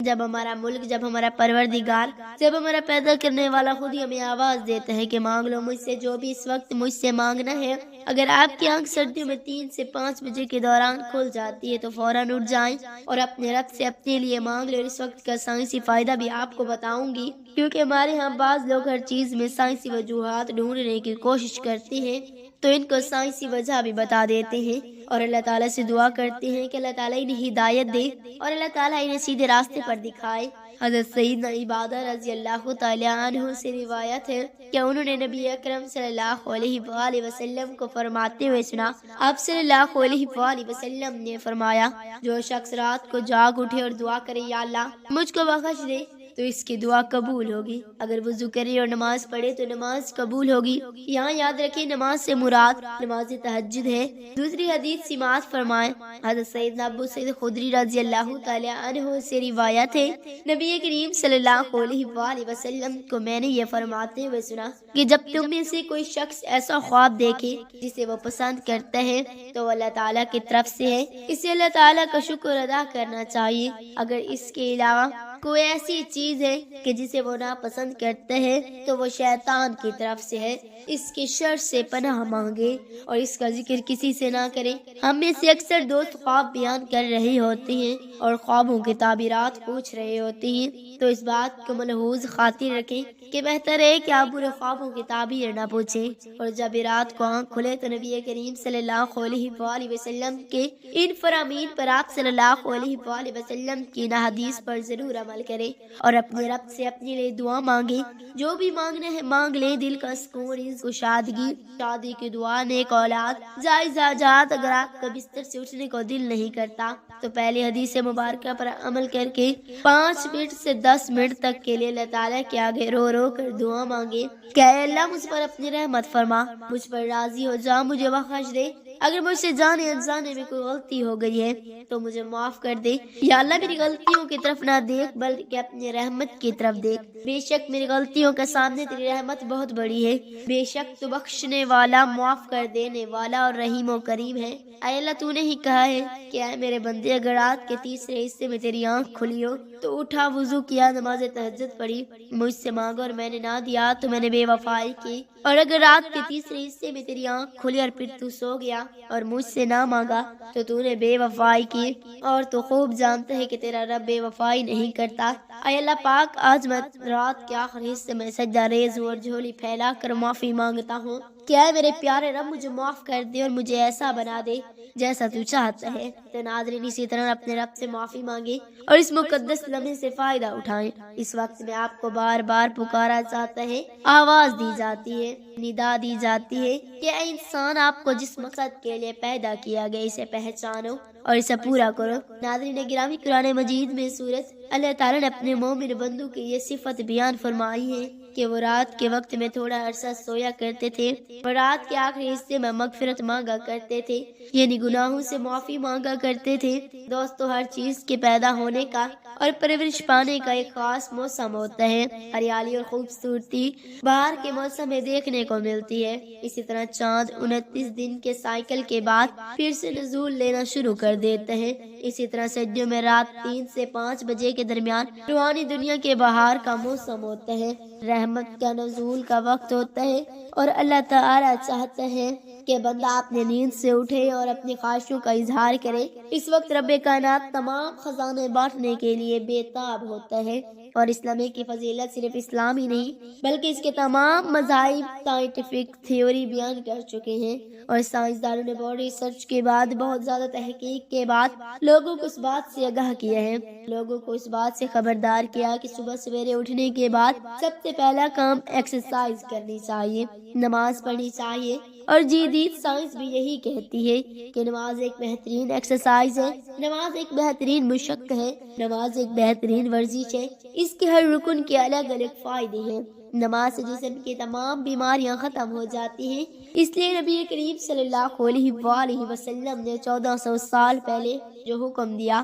جب ہمارا ملک، جب ہمارا پروردگار، جب ہمارا پیدا کرنے والا خود ہی ہمیں آواز دیتا ہے کہ مانگ لو مجھ سے جو بھی اس وقت مجھ سے مانگنا ہے۔ اگر آپ کی آنکھ سردیوں میں 3 سے 5 بجے کے دوران کھل جاتی ہے تو فوراً اٹھ جائیں اور اپنے رب سے اپنے لیے مانگ لیں۔ اور اس وقت کا سائنسی فائدہ بھی آپ کو بتاؤں گی، کیونکہ ہمارے ہاں بعض لوگ ہر چیز میں سائنسی وجوہات ڈھونڈنے کی کوشش کرتے ہیں تو ان کو سائنسی وجہ بھی بتا دیتے ہیں، اور اللہ تعالیٰ سے دعا کرتے ہیں کہ اللہ تعالیٰ انہیں ہدایت دے اور اللہ تعالیٰ انہیں سیدھے راستے پر دکھائے۔ حضرت سیدنا عبادہ رضی اللہ تعالیٰ عنہ سے روایت ہے کہ انہوں نے نبی اکرم صلی اللہ علیہ وآلہ وسلم کو فرماتے ہوئے سنا۔ آپ صلی اللہ علیہ وآلہ وسلم نے فرمایا، جو شخص رات کو جاگ اٹھے اور دعا کرے یا اللہ مجھ کو بخش دے تو اس کی دعا قبول ہوگی، اگر وضو کرے اور نماز پڑھے تو نماز قبول ہوگی۔ یہاں یاد رکھیں نماز سے مراد نماز تہجد ہے۔ دوسری حدیث سماعت فرمائیں، حضرت سیدنا ابو سعید خدری رضی اللہ تعالی عنہ سے روایت ہے، نبی کریم صلی اللہ علیہ وآلہ وسلم کو میں نے یہ فرماتے ہوئے سنا کہ جب تم میں سے کوئی شخص ایسا خواب دیکھے جسے وہ پسند کرتا ہے تو وہ اللہ تعالیٰ کی طرف سے ہے، اسے اللہ تعالیٰ کا شکر ادا کرنا چاہیے۔ اگر اس کے علاوہ کوئی ایسی چیز ہے کہ جسے وہ ناپسند کرتا ہے تو وہ شیطان کی طرف سے ہے، اس کے شر سے پناہ مانگے اور اس کا ذکر کسی سے نہ کرے۔ ہم میں سے اکثر دوست خواب بیان کر رہے ہوتے ہیں اور خوابوں کی تعبیرات پوچھ رہے ہوتے ہیں، تو اس بات کو ملحوظ خاطر رکھیں کہ بہتر ہے کہ آپ برے خوابوں کی تعبیر نہ پوچھیں، اور جب رات کو آنکھ کھلے تو نبی کریم صلی اللہ علیہ وآلہ وسلم کے ان فرامین پر آپ صلی اللہ علیہ وآلہ وسلم کی حدیث پر ضرور عمل کرے اور اپنے رب سے اپنے لیے دعا مانگے۔ جو بھی مانگنا ہے مانگ لے، دل کا سکون، رزق و شادگی، شادی کی دعا، نیک اولاد، جائز حاجات۔ اگر آپ کا بستر سے اٹھنے کو دل نہیں کرتا تو پہلے حدیث مبارکہ پر عمل کر کے 5 منٹ سے 10 منٹ تک کے لیے اللہ تعالیٰ کے آگے رو رو کر دعا مانگے کہ اے اللہ مجھ پر اپنی رحمت فرما، مجھ پر راضی ہو جا، مجھے بخش دے۔ اگر مجھ سے جانے انجانے میں کوئی غلطی ہو گئی ہے تو مجھے معاف کر دے، یا اللہ میری غلطیوں کی طرف نہ دیکھ بلکہ اپنی رحمت کی طرف دیکھ، بے شک میری غلطیوں کے سامنے تیری رحمت بہت بڑی ہے، بے شک تو بخشنے والا، معاف کر دینے والا اور رحیم و کریم ہے۔ اے اللہ تو نے ہی کہا ہے کہ اے میرے بندے اگر رات کے تیسرے حصے میں تیری آنکھ کھلی ہو تو اٹھا، وضو کیا، نماز تہجد پڑھی، مجھ سے مانگا اور میں نے نہ دیا تو میں نے بے وفائی کی، اور اگر رات کے تیسرے حصے میں تیری آنکھ کھلی اور پھر تو سو گیا اور مجھ سے نہ مانگا تو تو نے بے وفائی کی، اور تو خوب جانتا ہے کہ تیرا رب بے وفائی نہیں کرتا۔ اے اللہ پاک آج میں رات کے آخری حصے میں سجدہ ریز ہوں اور جھولی پھیلا کر معافی مانگتا ہوں کہ اے میرے پیارے رب مجھے معاف کر دے اور مجھے ایسا بنا دے جیسا تو چاہتا ہے۔ تو ناظرین اسی طرح اپنے رب سے معافی مانگے اور اس مقدس لمحے سے فائدہ اٹھائیں۔ اس وقت میں آپ کو بار بار پکارا جاتا ہے، آواز دی جاتی ہے، ندا دی جاتی ہے کہ اے انسان آپ کو جس مقصد کے لیے پیدا کیا گیا اسے پہچانو اور اسے پورا کرو۔ ناظرین گرامی، قرآن مجید میں سورت اللہ تعالیٰ نے اپنے مومن بندوں کی یہ صفت بیان فرمائی ہے کہ وہ رات کے وقت میں تھوڑا عرصہ سویا کرتے تھے اور رات کے آخری حصے میں مغفرت مانگا کرتے تھے، یعنی گناہوں سے معافی مانگا کرتے تھے۔ دوستو ہر چیز کے پیدا ہونے کا اور پرورش پانے کا ایک خاص موسم ہوتا ہے، ہریالی اور خوبصورتی بہار کے موسم میں دیکھنے کو ملتی ہے۔ اسی طرح چاند 29 دن کے سائیکل کے بعد پھر سے نزول لینا شروع کر دیتا ہے۔ اسی طرح سردیوں میں رات 3 سے 5 بجے کے درمیان روحانی دنیا کے بہار کا موسم ہوتا ہے، رحمت کا نزول کا وقت ہوتا ہے، اور اللہ تعالیٰ چاہتا ہے کہ بندہ اپنے نیند سے اٹھے اور اپنی خواہشوں کا اظہار کرے۔ اس وقت رب کائنات تمام خزانے بانٹنے کے لیے بے تاب ہوتا ہے، اور اسلام کی فضیلت صرف اسلام ہی نہیں بلکہ اس کے تمام مذاہب سائنٹیفک تھیوری بیان کر چکے ہیں، اور سائنسدانوں نے بہت ریسرچ کے بعد، بہت زیادہ تحقیق کے بعد لوگوں کو اس بات سے آگاہ کیا ہے، لوگوں کو اس بات سے خبردار کیا کہ صبح سویرے اٹھنے کے بعد سب سے پہلا کام ایکسرسائز کرنی چاہیے، نماز پڑھنی چاہیے، اور جدید سائنس بھی یہی کہتی ہے کہ نماز ایک بہترین ایکسرسائز ہے، نماز ایک بہترین مشق ہے، نماز ایک بہترین ورزش ہے، اس کے ہر رکن کے الگ الگ فائدے ہیں۔ نماز سے جسم کی تمام بیماریاں ختم ہو جاتی ہیں۔ اس لیے نبی کریم صلی اللہ علیہ وآلہ وسلم نے 1400 سال پہلے جو حکم دیا،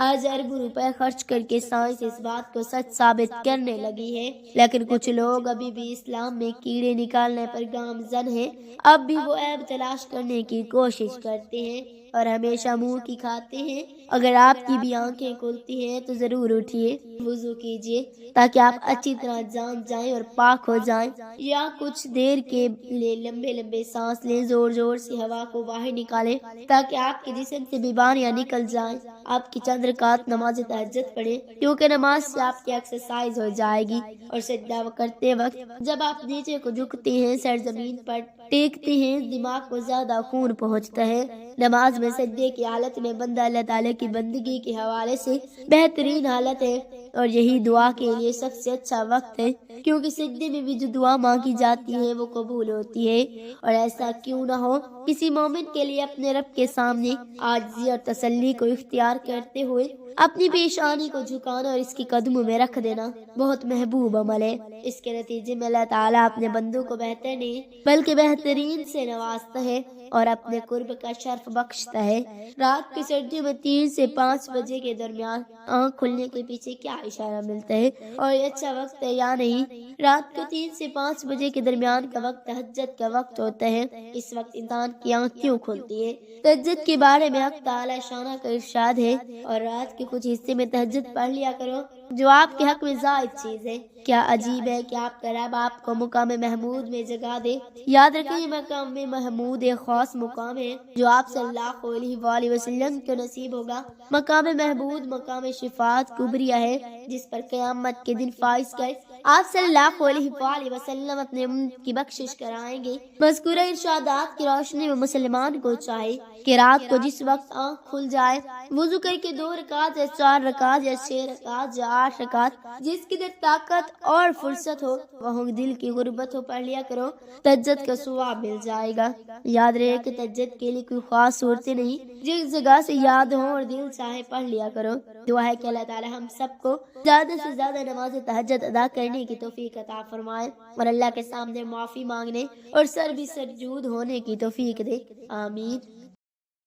آج اربوں روپے خرچ کر کے سائنس اس بات کو سچ ثابت کرنے لگی ہے، لیکن کچھ لوگ ابھی بھی اسلام میں کیڑے نکالنے پر گامزن ہیں۔ اب بھی وہ عیب تلاش کرنے کی کوشش کرتے ہیں اور ہمیشہ منہ کی کھاتے ہیں۔ اگر آپ کی بھی آنکھیں کھلتی ہیں تو ضرور اٹھیے، وضو کیجیے تاکہ آپ اچھی طرح جان جائیں اور پاک ہو جائیں، یا کچھ دیر کے لیے لمبے لمبے سانس لیں، زور زور سے ہوا کو باہر نکالیں تاکہ آپ کے جسم سے بیماریاں نکل جائیں۔ آپ کی چند رکعت نماز تہجد پڑھیں، کیونکہ نماز سے آپ کی ایکسرسائز ہو جائے گی، اور سجدہ کرتے وقت جب آپ نیچے کو جھکتے ہیں، سر زمین پر ٹیکتے ہیں، دماغ کو زیادہ خون پہنچتا ہے۔ نماز میں سجدے کی حالت میں بندہ اللہ تعالیٰ کی بندگی کے حوالے سے بہترین حالت ہے، اور یہی دعا کے لیے سب سے اچھا وقت ہے، کیونکہ سجدے میں بھی جو دعا مانگی جاتی ہے وہ قبول ہوتی ہے۔ اور ایسا کیوں نہ ہو، کسی مومن کے لیے اپنے رب کے سامنے عاجزی اور تسلی کو اختیار کرتے ہوئے اپنی پیشانی کو جھکانا اور اس کی قدموں میں رکھ دینا بہت محبوب عمل ہے۔ اس کے نتیجے میں اللہ تعالیٰ اپنے بندوں کو بہتر نہیں بلکہ بہترین سے نوازتا ہے اور اپنے قرب کا شرف بخشتا ہے۔ رات کی سردیوں میں 3 سے 5 بجے کے درمیان آنکھ کھلنے کے پیچھے کیا اشارہ ملتا ہے، اور یہ اچھا وقت ہے یا نہیں؟ رات کو 3 سے 5 بجے کے درمیان کا وقت تہجد کا وقت ہوتا ہے۔ اس وقت انسان کی آنکھ کیوں کھلتی ہے؟ تہجد کے بارے میں حق تعالی شانہ کا ارشاد ہے، اور رات کے کچھ حصے میں تہجد پڑھ لیا کرو جو آپ کے حق میں زائد چیز ہے۔ کیا عجیب ہے کہ آپ کا رب آپ کو مقام محمود میں جگہ دے۔ یاد رکھیں یہ مقام محمود ایک خاص مقام ہے جو آپ صلی اللہ علیہ وآلہ وسلم کو نصیب ہوگا۔ مقام محمود مقام شفاعت کبریہ ہے، جس پر قیامت کے دن فائز کر آپ صلی اللہ علیہ وآلہ وسلم اپنے امت کی بخشش کرائیں گے۔ مذکورہ ارشادات کی روشنی میں مسلمان کو چاہے کہ رات کو جس وقت آنکھ کھل جائے، وضو کر کے 2 رکعت یا 4 رکعت یا 6 رکعت یا 8 رکعت، جس کی در طاقت اور فرصت ہو، وہاں دل کی غربت ہو، پڑھ لیا کرو، تہجد کا ثواب مل جائے گا۔ یاد رہے کہ تہجد کے لیے کوئی خاص صورتیں نہیں، جس جگہ سے یاد ہو اور دل چاہے پڑھ لیا کرو۔ دعا ہے کہ اللہ تعالی ہم سب کو زیادہ سے زیادہ نماز تہجد ادا کرنے کی توفیق عطا فرمائے، اور اللہ کے سامنے معافی مانگنے اور سر بھی سجود ہونے کی توفیق دے، آمین۔